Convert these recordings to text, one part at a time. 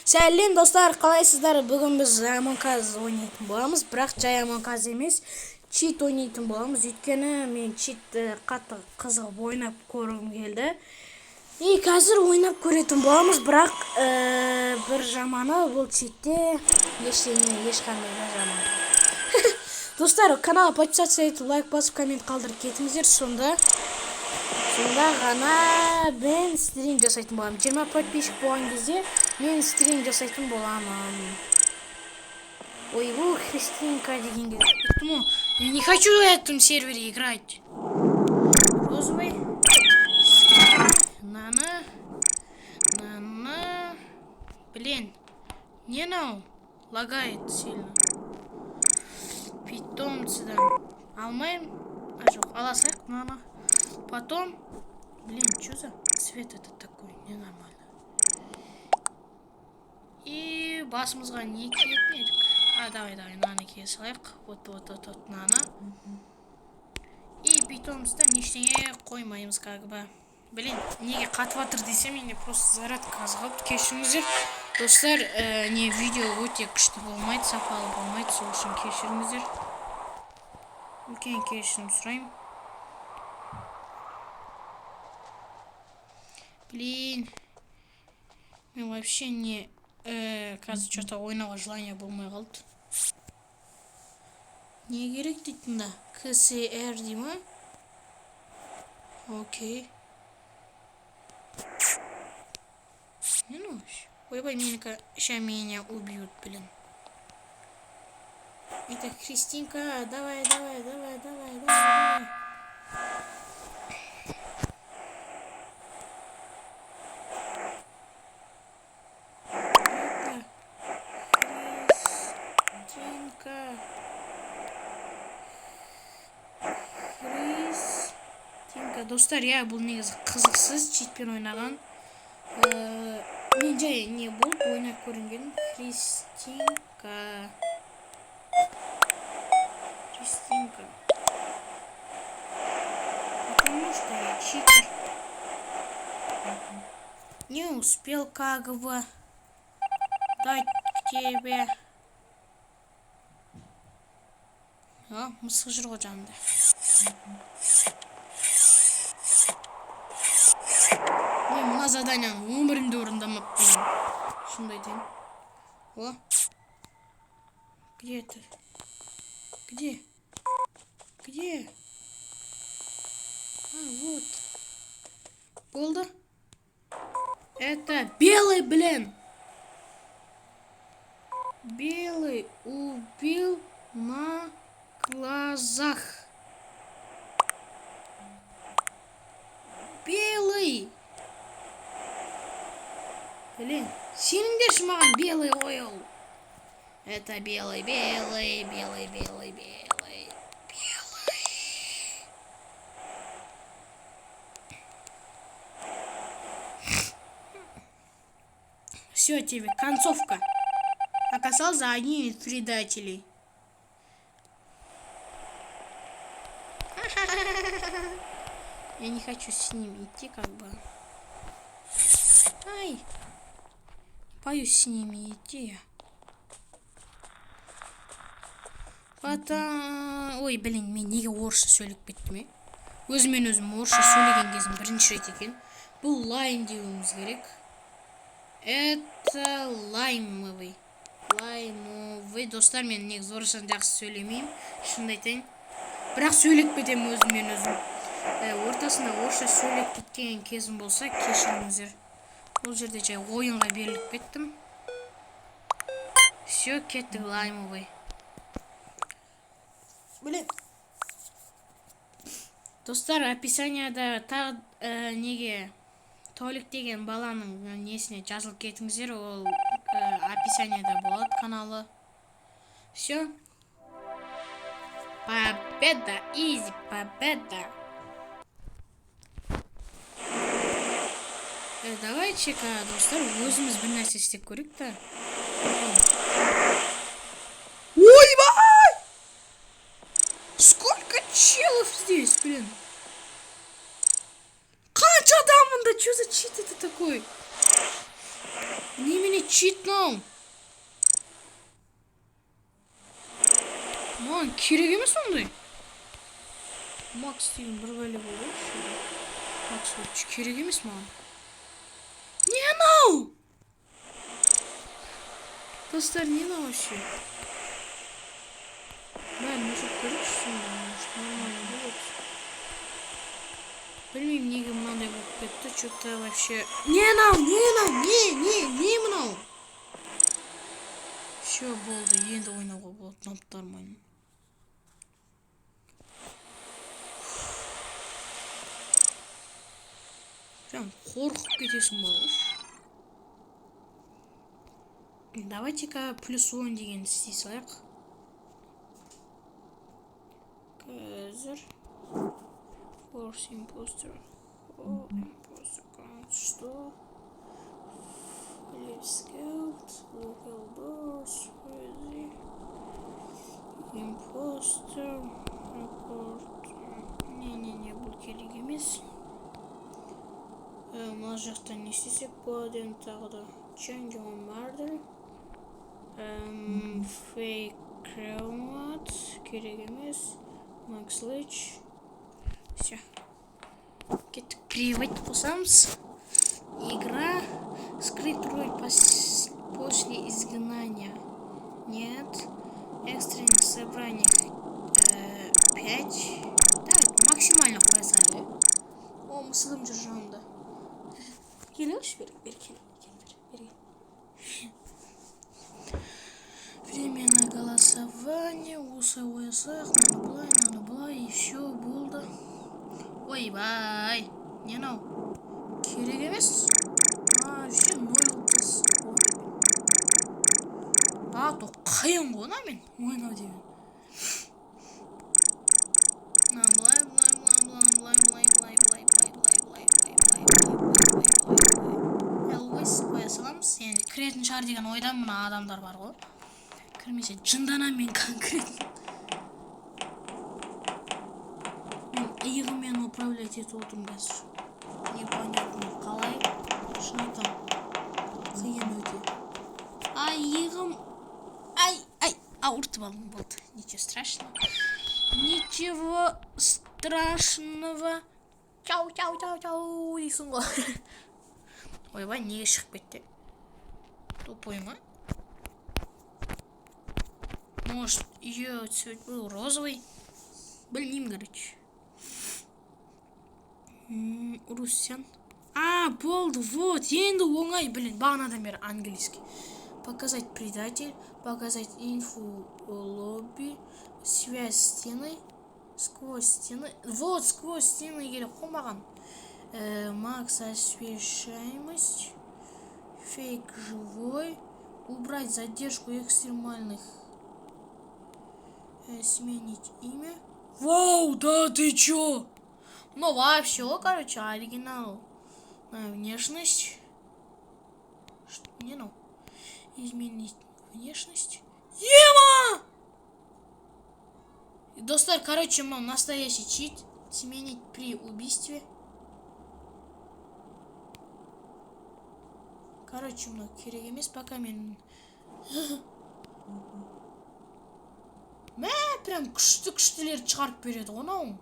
Сәлем достар, қалайсыздар? Бүгін біз Among Us ойнайтын боламыз, бірақ жай Among Us емес, чит ойнайтын боламыз. Өйткені мен читті қатты қызығып ойнап көргім келді. И қазір ойнап көретін боламыз, бірақ бір жаманы бұл читте ешқандай да жаман. Достар, каналға подписаться етіп, лайк басып, коммент қалдырып кетіңіздер. Сонда ғана мен стрим жасайтын боламын. 20 подписчик болған кезде мен стрим жасайтын боламын. Ой, бұл Христинка дегенге. Я не хочу в этом сервере играть. Розовый. Нана. Блин. Не нау. Лагает сильно. Питомцыдан. Алмаем. А жоқ, аласақ. Нана. Потом. Блин, что за цвет это такой? Ненормально. И басымызға не киетін едік? Давай, наны кие салайық. Вот, нана. И питомыстан ештеңе қоймаймыз, как бы. Блин, неге қатып жатыр десем, менде просто зарядка аз қалыпты. Кешіріңіздер. Достар, не видео өте күшті болмайды, сапалы болмайды, сол үшін кешіріңіздер. Үлкен кешірім сұраймын. Блин, мен вообще не қазір что-то ойнауға желание болмай қалды. Не керек дейтін да? КСР дей ма? Окей. Не ночь. Ойбай, ща меня убьют, блин. Итак, Христинка, давай. Достар, я бұл негізі қызықсыз читпен ойнаған. Мен жай не болып ойнап көрінген. Христинка. Потому что я читер. Не успел как бы дать к тебе. Мысық жүр ғой жанында. Мен мына заданияны өмірімде орындамаппын. Шындай дейін. О. Где ты? Где? Вот. Болды? Это белый, блин. Белый убил на глазах. Белый. Блин, сеніңдер шымаған белый ойыл. Это белый. Все, тебе концовка. Оказался одним из предателей. Я не хочу с ним идти, как бы. Ай. Боюсь с ними идти. Ой, блин, мен неге орысша сөйлеп кеттім, өзімен өзім орысша сөйлеген кезім бірінші рет екен. Бұл лайм деуіміз керек. Это лаймовый. Достар, мен негізі орысшаны жақсы сөйлемеймін, шынымды айтайын. Бірақ сөйлеп кетемін өзімен өзім. Ортасында орысша сөйлеп кеткен кезім болса, кешіріңіздер. Бұл жерде жай ойынға беріліп кеттім. Все, кеттік лаймовый. Блин. Достар, описанияда неге Толик деген баланың несіне жазылып кетіңіздер, ол описанияда болады каналы. Все. Победа, изи, победа. Давайте-ка, достар, өзіміз бір нәрсе істеп көрейік та. Ойбай! Сколько челов здесь, блин? Қанша адамында, что за чит это такой? Немене чит мынау. Маған керек емес ондай. Макс деген бір бәле болды. Макс керек емес маған. Не анау? Достар, не анау вообще? Бәрін өшіп көрейікші сонда, может нормально болады. Білмеймін неге мынандай болып кетті, что-то вообще. Не анау, не мынау? Все болды, енді ойнауға болады, наптармайын. Прям қорқып кетесің балаш. Давайте-ка +10 деген істей салайық. Қазір Force Imposter. Imposter count что? Live Scout. Local doors. Crazy. Imposter. Report. Не, бұл керек емес. Мына жақта не істесек болады енді тағы да. Change on murder. Fake Chromat. Керек емес. Max Lich. Все. Кеттік приводить қосамыз. Игра. Скрыть роль после изгнания. Нет. Экстренных собраний 5. Да, максимально қоя салайық. О, мысылым жүр жанымда. Келіңізші бер. Время на голосование. УСОС. Надо былай. И все болды. Ойбай. Не анау? Керек емес. Вообще 0 ұлтыз. То қиын ғой мен ойнау деймін. Элвис қоя саламыз. Енді кіретін шығар деген ойда мына адамдар бар ғой. Кірмесе жынданам мен конкретно. Мен иығымен управлять етіп отырмын қазір. Непонятно қалай. Шын айтам. Қиын өте. Иығым. Ауыртып алдым болды. Ничего страшного. Ничего страшного. Чау дейсің ғой. Ойбай, неге шығып кетті? Тупой ма? Может, ее цвет был розовый? Блин, короче. Руссиян. Болды, вот, енді оңай, блин, бағанадан бері английский. Показать предатель, показать инфу лобби, связь стены, сквозь стены. Вот, сквозь стены келіп қоймаған. Макс освещаемость, фейк живой, убрать задержку экстремальных, сменить имя. Вау, да ты чё? Ну вообще, короче, оригинал. Внешность. Не, ну. Изменить внешность. Ема! Достар, короче, настоящий чит. Сменить при убийстве. Короче, много керек емес, пока мен. Прям күшті-күштілер шығарып береді ғой мынау.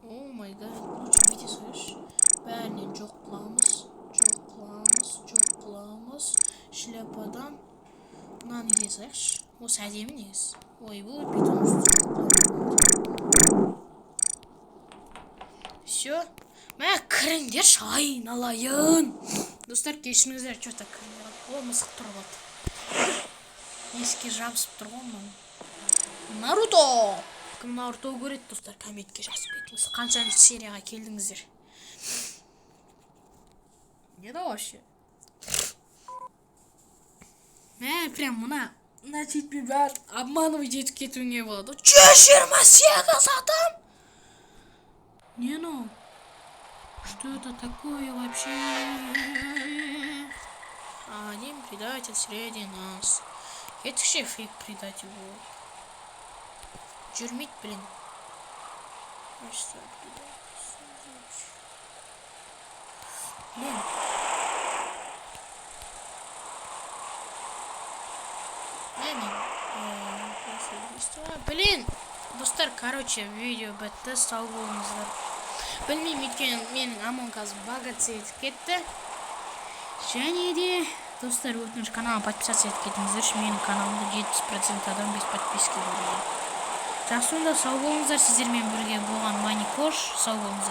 О май гад, лучше бейте слышь. Бәрінен жоқ қыламыз. Шляпадан мынаны кие салайықшы. Осы әдемі негізі. Ой, бұл питон. Все. Кіріңдерші, айналайын. Достар, кешіңіздер, что-то кіріңдер. О, мысық тұрып алды. Еске жабысып тұр ғой мынау. Наруто! Кім Наруто көреді, достар, комментке жазып кетіңіз. Қаншаншы серияға келдіңіздер. Не да вообще? Прям мына читпен бәрін обманывать етіп кетуіңе болады. 128 адам! Не ну? Что это такое вообще? Один предатель среди нас. Это вообще фейк предатель был. Жүрмейді, блин. Блин. Блин, достар, короче, видео бітті, сау болыңыздар. Білмеймін, өйткені менің Among Us багатсы етіп кетті. Және де, достар, өтініш каналыма подписаться етіп кетіңіздерші, менің каналымда 70% адам без подписки бар. Жақсы, онда сау болыңыздар, сіздермен бірге болған Маникош, сау болыңыздар.